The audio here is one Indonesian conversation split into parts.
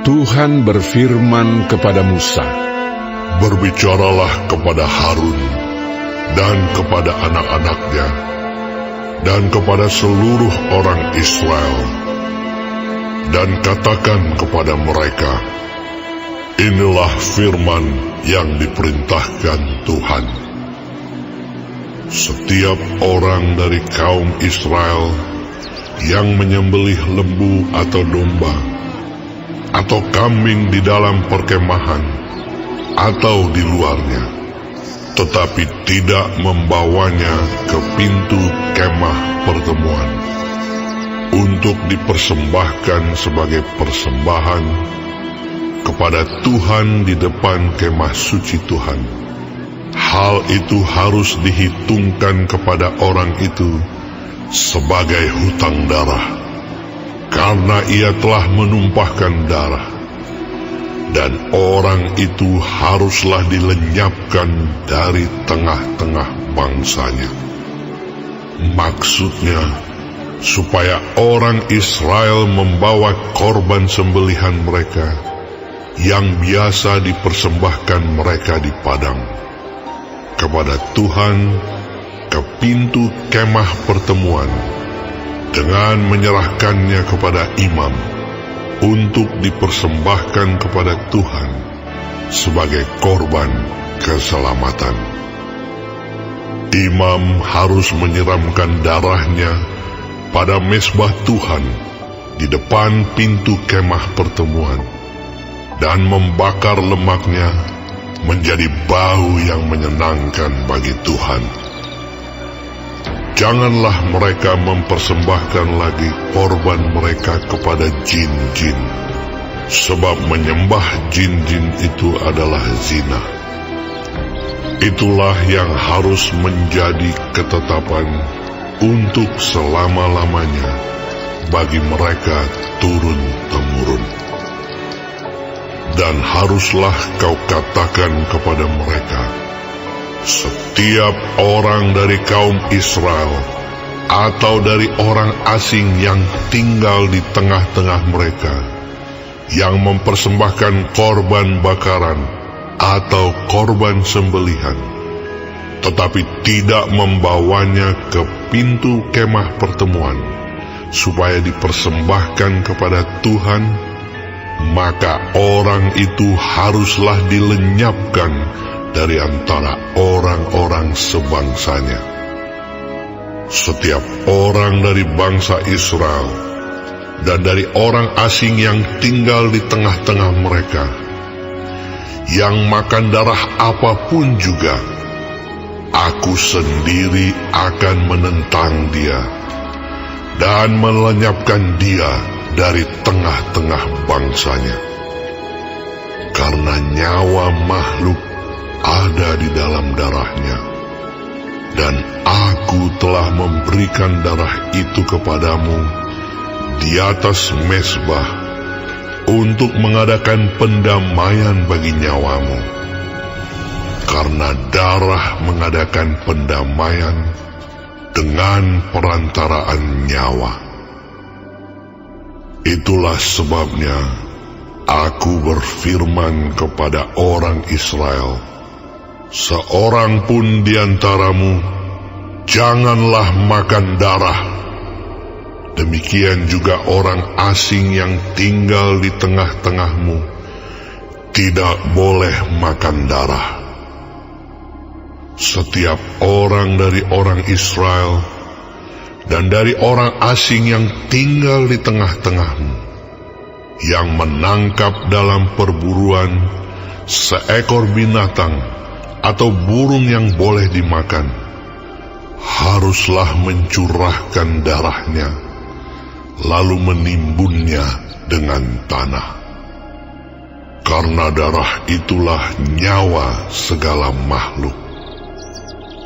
Tuhan berfirman kepada Musa, "Berbicaralah kepada Harun dan kepada anak-anaknya dan kepada seluruh orang Israel, dan katakan kepada mereka, inilah firman yang diperintahkan Tuhan. Setiap orang dari kaum Israel yang menyembelih lembu atau domba, atau kambing di dalam perkemahan, atau di luarnya, tetapi tidak membawanya ke pintu kemah pertemuan, untuk dipersembahkan sebagai persembahan kepada Tuhan di depan kemah suci Tuhan. Hal itu harus dihitungkan kepada orang itu sebagai hutang darah, karena ia telah menumpahkan darah, dan orang itu haruslah dilenyapkan dari tengah-tengah bangsanya." Maksudnya, supaya orang Israel membawa korban sembelihan mereka yang biasa dipersembahkan mereka di padang kepada Tuhan ke pintu kemah pertemuan, dengan menyerahkannya kepada imam untuk dipersembahkan kepada Tuhan sebagai korban keselamatan. Imam harus menyiramkan darahnya pada mezbah Tuhan di depan pintu kemah pertemuan, dan membakar lemaknya menjadi bau yang menyenangkan bagi Tuhan. Janganlah mereka mempersembahkan lagi korban mereka kepada jin-jin, sebab menyembah jin-jin itu adalah zina. Itulah yang harus menjadi ketetapan untuk selama-lamanya bagi mereka turun-temurun. Dan haruslah kau katakan kepada mereka, setiap orang dari kaum Israel atau dari orang asing yang tinggal di tengah-tengah mereka, yang mempersembahkan korban bakaran atau korban sembelihan, tetapi tidak membawanya ke pintu kemah pertemuan supaya dipersembahkan kepada Tuhan, maka orang itu haruslah dilenyapkan dari antara orang-orang sebangsanya. Setiap orang dari bangsa Israel dan dari orang asing yang tinggal di tengah-tengah mereka, yang makan darah apapun juga, aku sendiri akan menentang dia dan melenyapkan dia dari tengah-tengah bangsanya. Karena nyawa makhluk ada di dalam darahnya, dan aku telah memberikan darah itu kepadamu di atas mezbah untuk mengadakan pendamaian bagi nyawamu, karena darah mengadakan pendamaian dengan perantaraan nyawa. Itulah sebabnya aku berfirman kepada orang Israel, seorang pun di antaramu janganlah makan darah. Demikian juga orang asing yang tinggal di tengah-tengahmu tidak boleh makan darah. Setiap orang dari orang Israel dan dari orang asing yang tinggal di tengah-tengahmu, yang menangkap dalam perburuan seekor binatang atau burung yang boleh dimakan, haruslah mencurahkan darahnya, lalu menimbunnya dengan tanah. Karena darah itulah nyawa segala makhluk.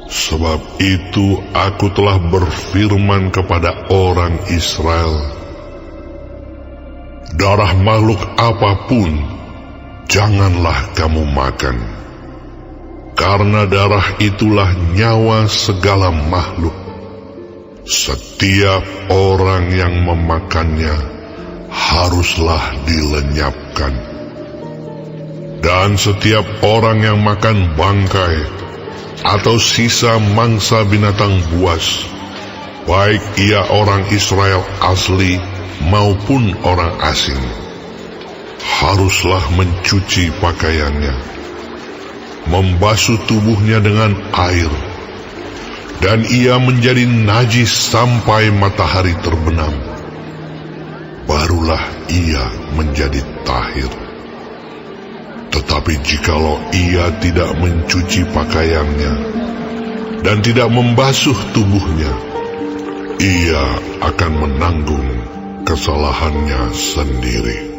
Sebab itu aku telah berfirman kepada orang Israel, darah makhluk apapun janganlah kamu makan, karena darah itulah nyawa segala makhluk. Setiap orang yang memakannya haruslah dilenyapkan. Dan setiap orang yang makan bangkai atau sisa mangsa binatang buas, baik ia orang Israel asli maupun orang asing, haruslah mencuci pakaiannya, membasuh tubuhnya dengan air, dan ia menjadi najis sampai matahari terbenam. Barulah ia menjadi tahir. Tetapi jikalau ia tidak mencuci pakaiannya dan tidak membasuh tubuhnya, ia akan menanggung kesalahannya sendiri.